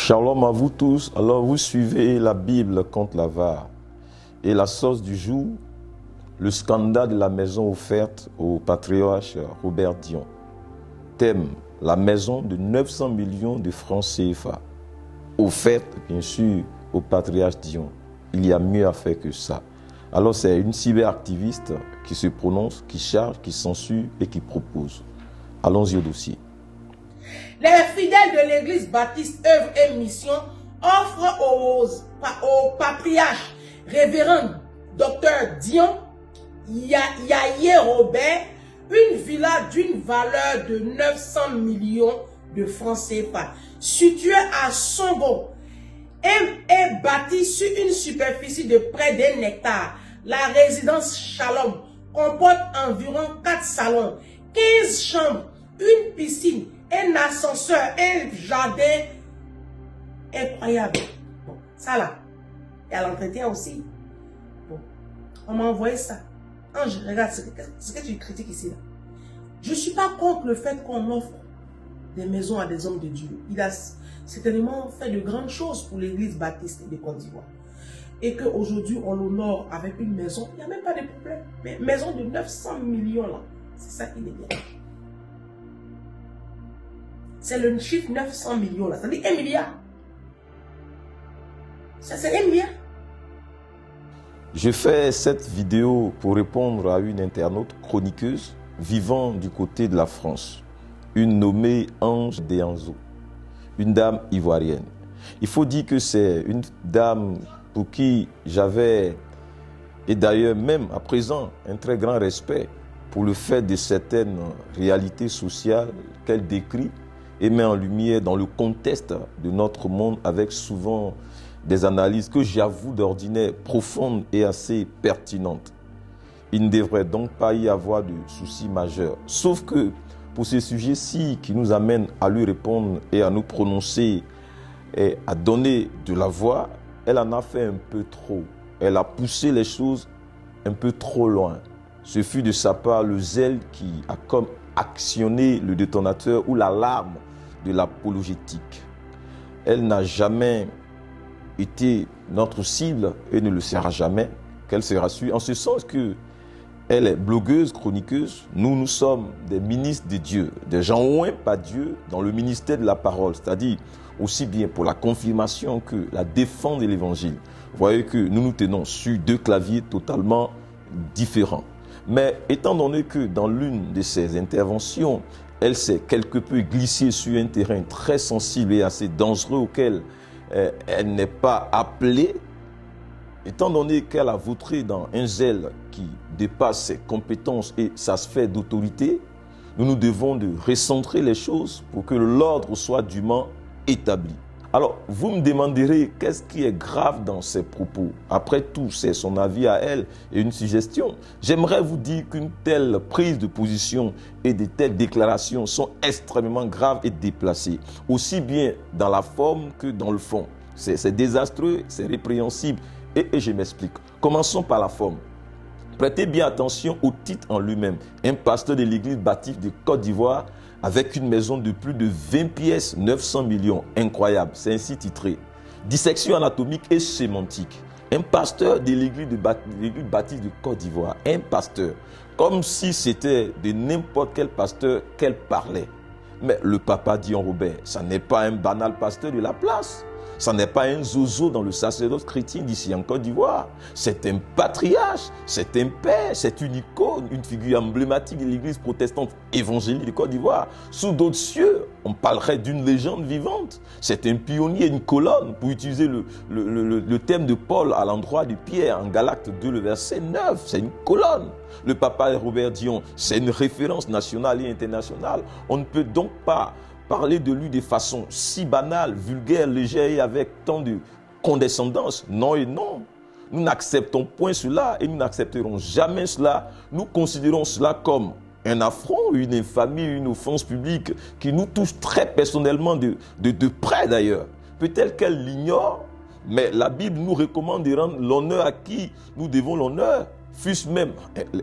Shalom à vous tous. Alors vous suivez la Bible contre la VAR. Et la source du jour, le scandale de la maison offerte au patriarche Robert Dion. Thème, la maison de 900 millions de francs CFA. Offerte, bien sûr, au patriarche Dion. Il y a mieux à faire que ça. Alors c'est une cyberactiviste qui se prononce, qui charge, qui censure et qui propose. Allons-y au dossier. Les fidèles de l'église baptiste œuvre et mission offrent au patriarche révérend Dr Dion Yaye Robert une villa d'une valeur de 900 millions de francs CFA située à Songo et bâtie sur une superficie de près d'un hectare. La résidence Shalom comporte environ 4 salons, 15 chambres, une piscine, un ascenseur, un jardin incroyable. Bon, ça là, et à l'entretien aussi. Bon, on m'a envoyé ça. Ange, regarde ce que tu critiques ici là. Je ne suis pas contre le fait qu'on offre des maisons à des hommes de Dieu. Il a certainement fait de grandes choses pour l'église baptiste de Côte d'Ivoire. Et qu'aujourd'hui on l'honore avec une maison, il n'y a même pas de problème. Mais maison de 900 millions là, c'est ça qui dérange. C'est le chiffre 900 millions là, ça dit 1 milliard. Ça c'est 1 milliard. Je fais cette vidéo pour répondre à une internaute chroniqueuse vivant du côté de la France, une nommée Ange Déanzo, une dame ivoirienne. Il faut dire que c'est une dame pour qui j'avais, et d'ailleurs même à présent, un très grand respect pour le fait de certaines réalités sociales qu'elle décrit et met en lumière dans le contexte de notre monde avec souvent des analyses que j'avoue d'ordinaire profondes et assez pertinentes. Il ne devrait donc pas y avoir de soucis majeurs. Sauf que pour ce sujet-ci qui nous amène à lui répondre et à nous prononcer et à donner de la voix, elle en a fait un peu trop. Elle a poussé les choses un peu trop loin. Ce fut de sa part le zèle qui a comme actionné le détonateur ou l'alarme de l'apologétique. Elle n'a jamais été notre cible et ne le sera jamais, qu'elle sera suivie, en ce sens que elle est blogueuse, chroniqueuse. Nous sommes des ministres de Dieu, des gens oints par Dieu dans le ministère de la parole, c'est-à-dire aussi bien pour la confirmation que la défense de l'évangile. Vous voyez que nous nous tenons sur deux claviers totalement différents. Mais étant donné que dans l'une de ces interventions, elle s'est quelque peu glissée sur un terrain très sensible et assez dangereux auquel elle n'est pas appelée, étant donné qu'elle a vautré dans un zèle qui dépasse ses compétences et sa sphère d'autorité, nous devons de recentrer les choses pour que l'ordre soit dûment établi. Alors, vous me demanderez qu'est-ce qui est grave dans ces propos. Après tout, c'est son avis à elle et une suggestion. J'aimerais vous dire qu'une telle prise de position et de telles déclarations sont extrêmement graves et déplacées, aussi bien dans la forme que dans le fond. C'est désastreux, c'est répréhensible et je m'explique. Commençons par la forme. Prêtez bien attention au titre en lui-même. Un pasteur de l'église baptiste de Côte d'Ivoire avec une maison de plus de 20 pièces, 900 millions. Incroyable, c'est ainsi titré. Dissection anatomique et sémantique. Un pasteur de l'église baptiste de Côte d'Ivoire. Un pasteur. Comme si c'était de n'importe quel pasteur qu'elle parlait. Mais le papa Dion Robert, ça n'est pas un banal pasteur de la place. Ça n'est pas un zozo dans le sacerdoce chrétien d'ici en Côte d'Ivoire. C'est un patriarche, c'est un père, c'est une icône, une figure emblématique de l'église protestante évangélique de Côte d'Ivoire. Sous d'autres cieux, on parlerait d'une légende vivante. C'est un pionnier, une colonne, pour utiliser le thème de Paul à l'endroit de Pierre en Galates 2, le verset 9. C'est une colonne. Le papa Robert Dion, c'est une référence nationale et internationale. On ne peut donc pas parler de lui de façon si banale, vulgaire, légère et avec tant de condescendance. Non et non. Nous n'acceptons point cela et nous n'accepterons jamais cela. Nous considérons cela comme un affront, une infamie, une offense publique qui nous touche très personnellement de près d'ailleurs. Peut-être qu'elle l'ignore, mais la Bible nous recommande de rendre l'honneur à qui nous devons l'honneur, fût-ce même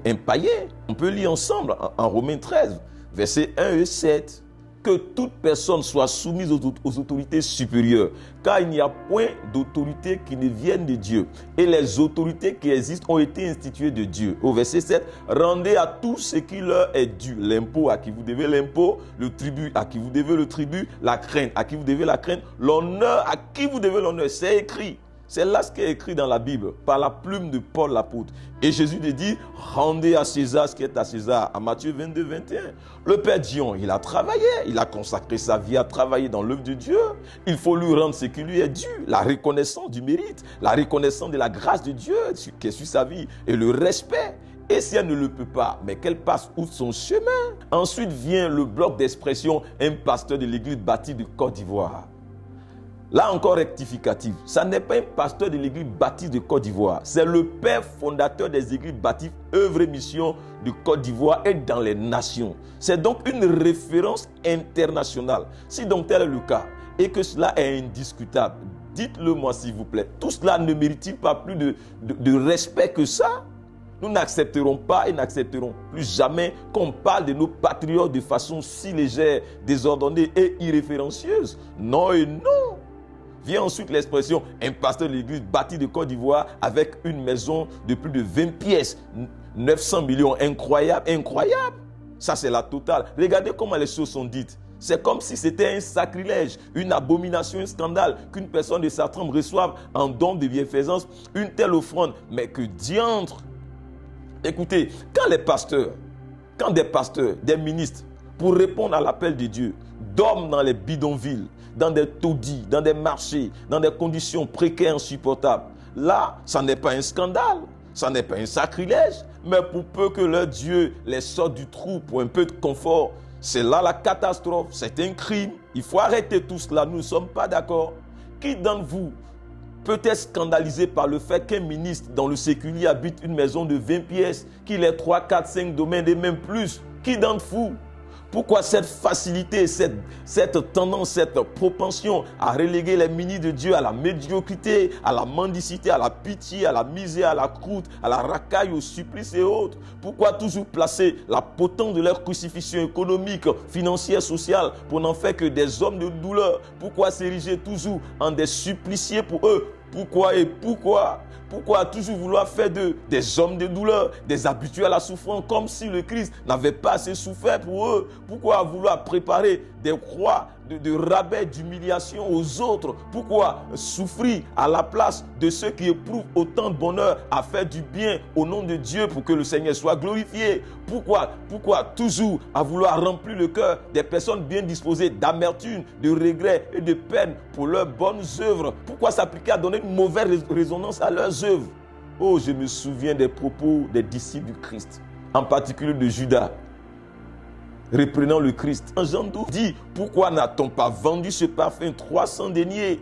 un païen. On peut lire ensemble en Romains 13, versets 1 et 7. que toute personne soit soumise aux autorités supérieures, car il n'y a point d'autorité qui ne vienne de Dieu. Et les autorités qui existent ont été instituées de Dieu. Au verset 7, rendez à tout ce qui leur est dû. L'impôt à qui vous devez l'impôt, le tribut à qui vous devez le tribut, la crainte à qui vous devez la crainte, l'honneur à qui vous devez l'honneur. C'est écrit. C'est là ce qui est écrit dans la Bible, par la plume de Paul l'apôtre. Et Jésus dit, rendez à César ce qui est à César, à Matthieu 22, 21. Le Père Dion, il a travaillé, il a consacré sa vie à travailler dans l'œuvre de Dieu. Il faut lui rendre ce qui lui est dû, la reconnaissance du mérite, la reconnaissance de la grâce de Dieu qui est sur sa vie et le respect. Et si elle ne le peut pas, mais qu'elle passe outre son chemin. Ensuite vient le bloc d'expression, un pasteur de l'église bâtie de Côte d'Ivoire. Là encore rectificatif, ça n'est pas un pasteur de l'église baptiste de Côte d'Ivoire, c'est le père fondateur des églises baptistes œuvre et mission de Côte d'Ivoire et dans les nations. C'est donc une référence internationale. Si donc tel est le cas et que cela est indiscutable, dites-le moi s'il vous plaît. Tout cela ne mérite-t-il pas plus de respect que ça? Nous n'accepterons pas et n'accepterons plus jamais qu'on parle de nos patriotes de façon si légère, désordonnée et irréférencieuse. Non et non. Vient ensuite l'expression un pasteur de l'église bâti de Côte d'Ivoire avec une maison de plus de 20 pièces, 900 millions, incroyable, incroyable. Ça c'est la totale. Regardez comment les choses sont dites. C'est comme si c'était un sacrilège, une abomination, un scandale qu'une personne de sa trempe reçoive en don de bienfaisance une telle offrande. Mais que diantre! Écoutez, quand des pasteurs, des ministres, pour répondre à l'appel de Dieu, dorment dans les bidonvilles, dans des taudis, dans des marchés, dans des conditions précaires, insupportables. Là, ça n'est pas un scandale, ça n'est pas un sacrilège, mais pour peu que leur Dieu les sorte du trou pour un peu de confort, c'est là la catastrophe, c'est un crime. Il faut arrêter tout cela, nous ne sommes pas d'accord. Qui d'entre vous peut être scandalisé par le fait qu'un ministre dans le séculier habite une maison de 20 pièces, qu'il ait 3, 4, 5 domaines et même plus? Qui d'entre vous? Pourquoi cette facilité, cette tendance, cette propension à reléguer les ministres de Dieu à la médiocrité, à la mendicité, à la pitié, à la misère, à la croûte, à la racaille, au supplice et autres? Pourquoi toujours placer la potence de leur crucifixion économique, financière, sociale pour n'en faire que des hommes de douleur? Pourquoi s'ériger toujours en des suppliciés pour eux? Pourquoi et pourquoi? Pourquoi toujours vouloir faire d'eux des hommes de douleur, des habitués à la souffrance, comme si le Christ n'avait pas assez souffert pour eux? Pourquoi vouloir préparer des croix de rabais, d'humiliation aux autres? Pourquoi souffrir à la place de ceux qui éprouvent autant de bonheur à faire du bien au nom de Dieu pour que le Seigneur soit glorifié? Pourquoi toujours à vouloir remplir le cœur des personnes bien disposées d'amertume, de regret et de peine pour leurs bonnes œuvres? Pourquoi s'appliquer à donner une mauvaise résonance à leurs œuvres? Oh, je me souviens des propos des disciples du Christ, en particulier de Judas, reprenant le Christ. En Jean 12 dit, pourquoi n'a-t-on pas vendu ce parfum 300 deniers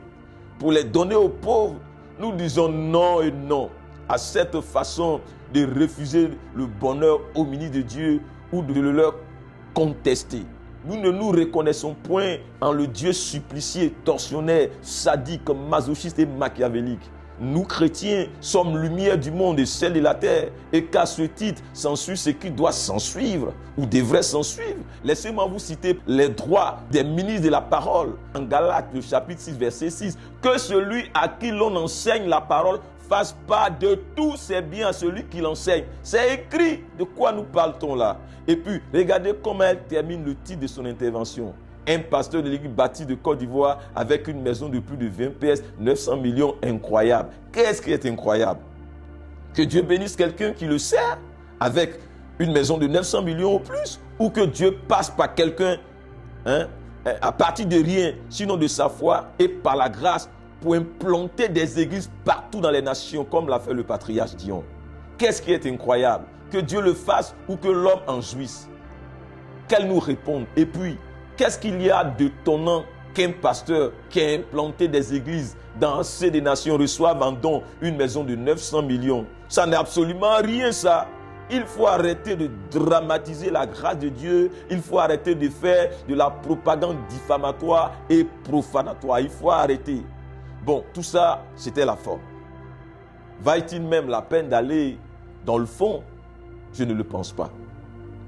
pour les donner aux pauvres? Nous disons non et non à cette façon de refuser le bonheur au ministre de Dieu ou de le leur contester. Nous ne nous reconnaissons point en le Dieu supplicié, tortionnaire, sadique, masochiste et machiavélique. Nous, chrétiens, sommes lumière du monde et celle de la terre. Et qu'à ce titre, s'ensuit ce qui doit s'ensuivre ou devrait s'ensuivre. Laissez-moi vous citer les droits des ministres de la parole. En Galates, le chapitre 6, verset 6. Que celui à qui l'on enseigne la parole fasse part de tous ses biens à celui qui l'enseigne. C'est écrit. De quoi nous parle-t-on là? Et puis, regardez comment elle termine le titre de son intervention. Un pasteur de l'église baptiste de Côte d'Ivoire avec une maison de plus de 20 pièces, 900 millions, incroyable. Qu'est-ce qui est incroyable? Que Dieu bénisse quelqu'un qui le sert avec une maison de 900 millions ou plus, ou que Dieu passe par quelqu'un à partir de rien, sinon de sa foi et par la grâce pour implanter des églises partout dans les nations comme l'a fait le patriarche Dion. Qu'est-ce qui est incroyable? Que Dieu le fasse ou que l'homme en jouisse? Qu'elle nous réponde. Et puis, qu'est-ce qu'il y a de d'étonnant qu'un pasteur qui a implanté des églises dans ces des nations reçoive en don une maison de 900 millions? Ça n'est absolument rien ça. Il faut arrêter de dramatiser la grâce de Dieu. Il faut arrêter de faire de la propagande diffamatoire et profanatoire. Il faut arrêter. Bon, tout ça, c'était la forme. Va-t-il même la peine d'aller dans le fond? Je ne le pense pas.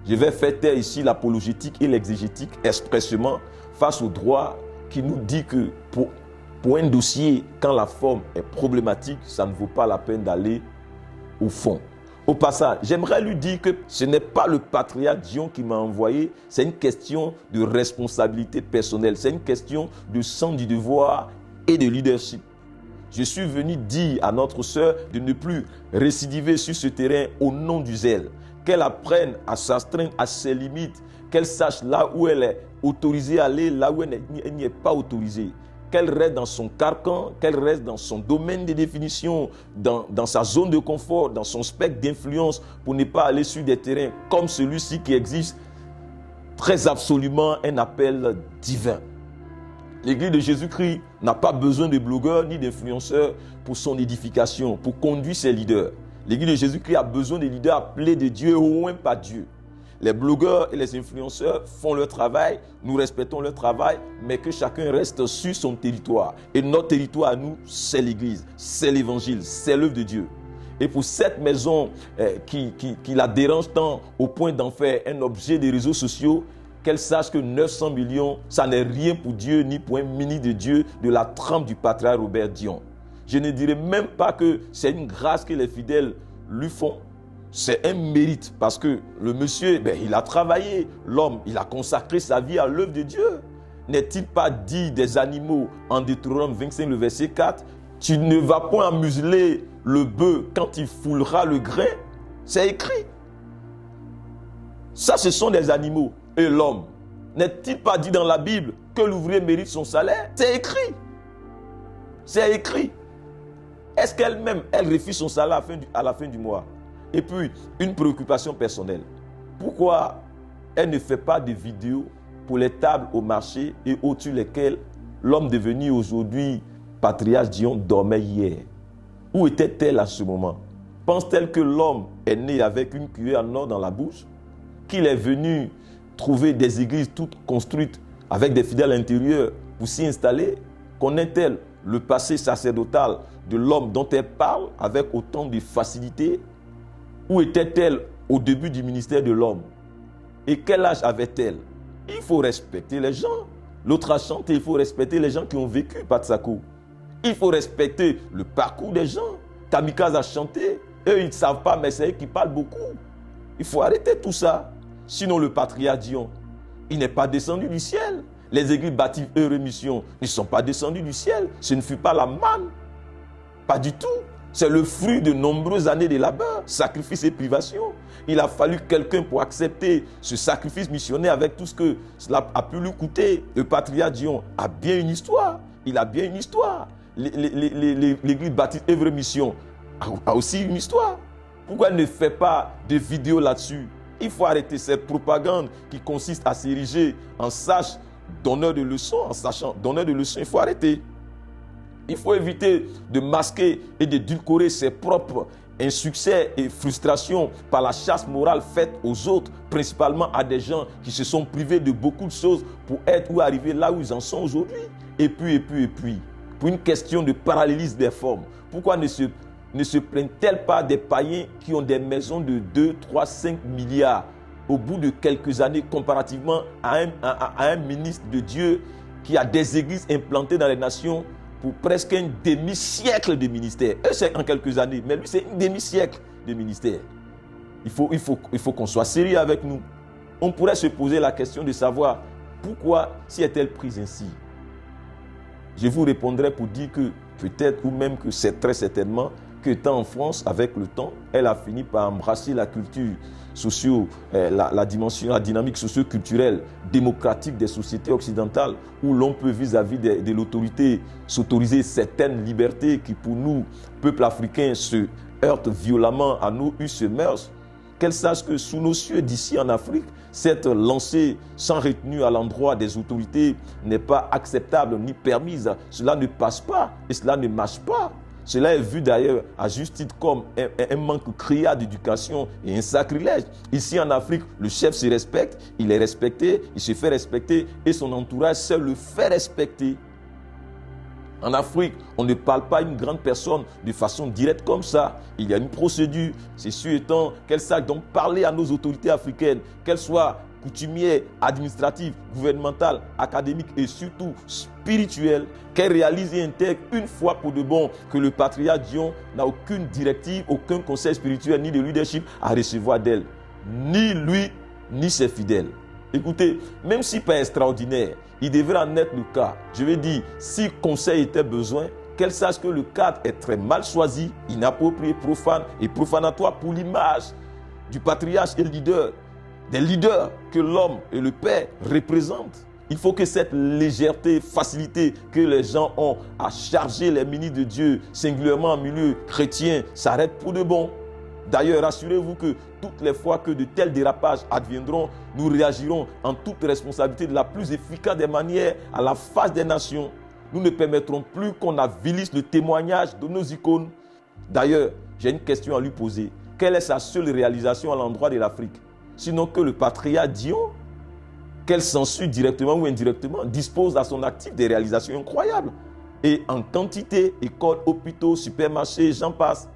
Je vais faire taire ici l'apologétique et l'exégétique expressément face au droit qui nous dit que pour un dossier, quand la forme est problématique, ça ne vaut pas la peine d'aller au fond. Au passage, j'aimerais lui dire que ce n'est pas le patriarche Dion qui m'a envoyé, c'est une question de responsabilité personnelle, c'est une question de sens du devoir et de leadership. Je suis venu dire à notre sœur de ne plus récidiver sur ce terrain au nom du zèle, qu'elle apprenne à s'astreindre à ses limites, qu'elle sache là où elle est autorisée à aller, là où elle n'y est pas autorisée. Qu'elle reste dans son carcan, qu'elle reste dans son domaine de définition, dans sa zone de confort, dans son spectre d'influence, pour ne pas aller sur des terrains comme celui-ci qui existe, très absolument un appel divin. L'Église de Jésus-Christ n'a pas besoin de blogueurs ni d'influenceurs pour son édification, pour conduire ses leaders. L'Église de Jésus-Christ a besoin de leaders appelés de Dieu, au moins pas Dieu. Les blogueurs et les influenceurs font leur travail, nous respectons leur travail, mais que chacun reste sur son territoire. Et notre territoire à nous, c'est l'Église, c'est l'Évangile, c'est l'œuvre de Dieu. Et pour cette maison qui la dérange tant au point d'en faire un objet des réseaux sociaux, qu'elle sache que 900 millions, ça n'est rien pour Dieu ni pour un ministre de Dieu de la trempe du patriarche Robert Dion. Je ne dirais même pas que c'est une grâce que les fidèles lui font. C'est un mérite parce que le monsieur, il a travaillé. L'homme, il a consacré sa vie à l'œuvre de Dieu. N'est-il pas dit des animaux en Deutéronome 25, le verset 4, « Tu ne vas point museler le bœuf quand il foulera le grain ». C'est écrit. Ça, ce sont des animaux. Et l'homme, n'est-il pas dit dans la Bible que l'ouvrier mérite son salaire? C'est écrit. C'est écrit. Est-ce qu'elle-même, elle refuse son salaire à la fin du mois? Et puis, une préoccupation personnelle. Pourquoi elle ne fait pas de vidéos pour les tables au marché et au-dessus lesquelles l'homme devenu aujourd'hui patriarche Dion dormait hier? Où était-elle à ce moment? Pense-t-elle que l'homme est né avec une cuillère en or dans la bouche? Qu'il est venu trouver des églises toutes construites avec des fidèles intérieurs pour s'y installer? Connaît-elle le passé sacerdotal de l'homme dont elle parle avec autant de facilité? Où était-elle au début du ministère de l'homme? Et quel âge avait-elle? Il faut respecter les gens. L'autre a chanté, il faut respecter les gens qui ont vécu Patsako. Il faut respecter le parcours des gens. Kamikaze a chanté. Eux, ils ne savent pas, mais c'est eux qui parlent beaucoup. Il faut arrêter tout ça. Sinon, le patriarche Dion, il n'est pas descendu du ciel. Les églises baptistes et rémission ne sont pas descendus du ciel. Ce ne fut pas la manne. Pas du tout. C'est le fruit de nombreuses années de labeur, sacrifices et privations. Il a fallu quelqu'un pour accepter ce sacrifice missionnaire avec tout ce que cela a pu lui coûter. Le patriarche Dion a bien une histoire. Il a bien une histoire. L'église baptiste Œuvre Mission a aussi une histoire. Pourquoi elle ne fait pas de vidéos là-dessus? Il faut arrêter cette propagande qui consiste à s'ériger en sage donneur de leçons, en sachant donneur de leçons. Il faut arrêter. Il faut éviter de masquer et d'édulcorer ses propres insuccès et frustrations par la chasse morale faite aux autres, principalement à des gens qui se sont privés de beaucoup de choses pour être ou arriver là où ils en sont aujourd'hui. Et puis, pour une question de parallélisme des formes, pourquoi ne se plaignent-elles pas des païens qui ont des maisons de 2, 3, 5 milliards au bout de quelques années comparativement à un ministre de Dieu qui a des églises implantées dans les nations pour presque un demi-siècle de ministère. Eux, c'est en quelques années, mais lui, c'est un demi-siècle de ministère. Il faut qu'on soit sérieux avec nous. On pourrait se poser la question de savoir pourquoi si est-elle prise ainsi. Je vous répondrai pour dire que peut-être ou même que c'est très certainement que étant en France, avec le temps, elle a fini par embrasser la culture la dynamique socio-culturelle démocratique des sociétés occidentales où l'on peut vis-à-vis de l'autorité s'autoriser certaines libertés qui pour nous, peuple africain, se heurtent violemment à nos us et mœurs. Qu'elle sache que sous nos cieux d'ici en Afrique, cette lancée sans retenue à l'endroit des autorités n'est pas acceptable ni permise. Cela ne passe pas et cela ne marche pas. Cela est vu d'ailleurs à juste titre comme un manque criard d'éducation et un sacrilège. Ici en Afrique, le chef se respecte, il est respecté, il se fait respecter et son entourage seul le fait respecter. En Afrique, on ne parle pas à une grande personne de façon directe comme ça. Il y a une procédure. C'est sûr étant qu'elle sache donc parler à nos autorités africaines, qu'elles soient coutumières, administratives, gouvernementales, académiques et surtout spirituelles, qu'elles réalisent et intègrent une fois pour de bon que le patriarche Dion n'a aucune directive, aucun conseil spirituel ni de leadership à recevoir d'elle. Ni lui, ni ses fidèles. Écoutez, même si pas extraordinaire, il devrait en être le cas. Je veux dire, si conseil était besoin, qu'elle sache que le cadre est très mal choisi, inapproprié, profane et profanatoire pour l'image du patriarche et leader, des leaders que l'homme et le Père représentent. Il faut que cette légèreté, facilité que les gens ont à charger les ministres de Dieu, singulièrement en milieu chrétien, s'arrête pour de bon. D'ailleurs, rassurez-vous que toutes les fois que de tels dérapages adviendront, nous réagirons en toute responsabilité de la plus efficace des manières à la face des nations. Nous ne permettrons plus qu'on avilisse le témoignage de nos icônes. D'ailleurs, j'ai une question à lui poser. Quelle est sa seule réalisation à l'endroit de l'Afrique? Sinon que le patriarche Dion, qu'elle censure directement ou indirectement, dispose à son actif des réalisations incroyables. Et en quantité, écoles, hôpitaux, supermarchés, j'en passe.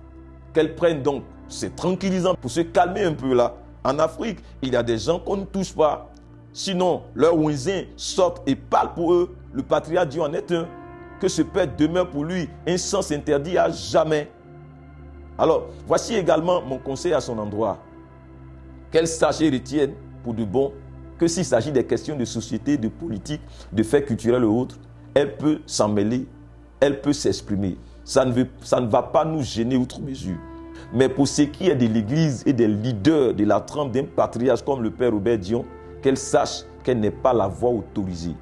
Qu'elle prenne donc, c'est tranquillisant pour se calmer un peu là. En Afrique, il y a des gens qu'on ne touche pas. Sinon, leurs voisins sortent et parlent pour eux. Le patriarche Dieu en est un. Que ce père demeure pour lui un sens interdit à jamais. Alors, voici également mon conseil à son endroit. Qu'elle sache et retienne pour de bon que s'il s'agit des questions de société, de politique, de faits culturels ou autres, elle peut s'en mêler, elle peut s'exprimer. Ça ne va pas nous gêner outre mesure. Mais pour ce qui est de l'Église et des leaders de la trempe d'un patriarche comme le Père Robert Dion, qu'elle sache qu'elle n'est pas la voix autorisée.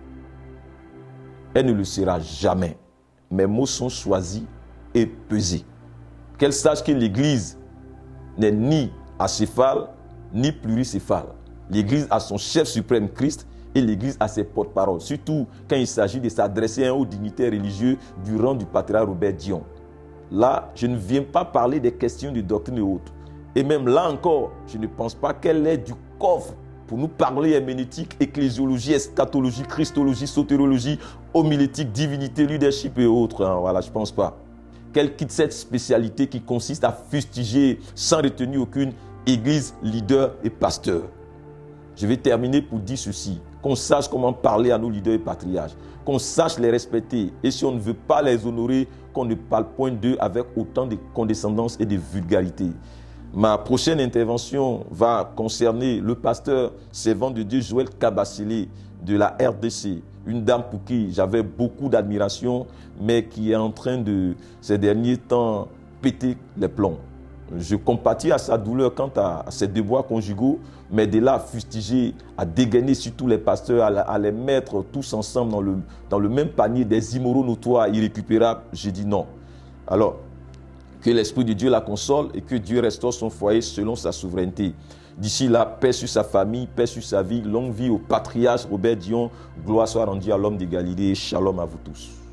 Elle ne le sera jamais. Mes mots sont choisis et pesés. Qu'elle sache que l'Église n'est ni acéphale, ni pluricéphale. L'Église a son chef suprême Christ et l'Église a ses porte-paroles, surtout quand il s'agit de s'adresser à un haut dignitaire religieux du rang du patriarche Robert Dion. Là, je ne viens pas parler des questions de doctrine et autres. Et même là encore, je ne pense pas qu'elle ait du coffre pour nous parler herméneutique, ecclésiologie, eschatologie, christologie, sotérologie, homilétique, divinité, leadership et autres. Voilà, je ne pense pas. Qu'elle quitte cette spécialité qui consiste à fustiger sans retenue aucune église, leader et pasteur. Je vais terminer pour dire ceci. Qu'on sache comment parler à nos leaders et patriarches. Qu'on sache les respecter. Et si on ne veut pas les honorer, qu'on ne parle point d'eux avec autant de condescendance et de vulgarité. Ma prochaine intervention va concerner le pasteur servant de Dieu Joël Kabasele de la RDC. Une dame pour qui j'avais beaucoup d'admiration, mais qui est en train de, ces derniers temps, péter les plombs. Je compatis à sa douleur quant à ses devoirs conjugaux, mais de là à fustiger, à dégainer sur tous les pasteurs, à les mettre tous ensemble dans le même panier des immoraux notoires, irrécupérables, j'ai dit non. Alors, que l'Esprit de Dieu la console et que Dieu restaure son foyer selon sa souveraineté. D'ici là, paix sur sa famille, paix sur sa vie, longue vie au patriarche Robert Dion, gloire soit rendue à l'homme de Galilée, shalom à vous tous.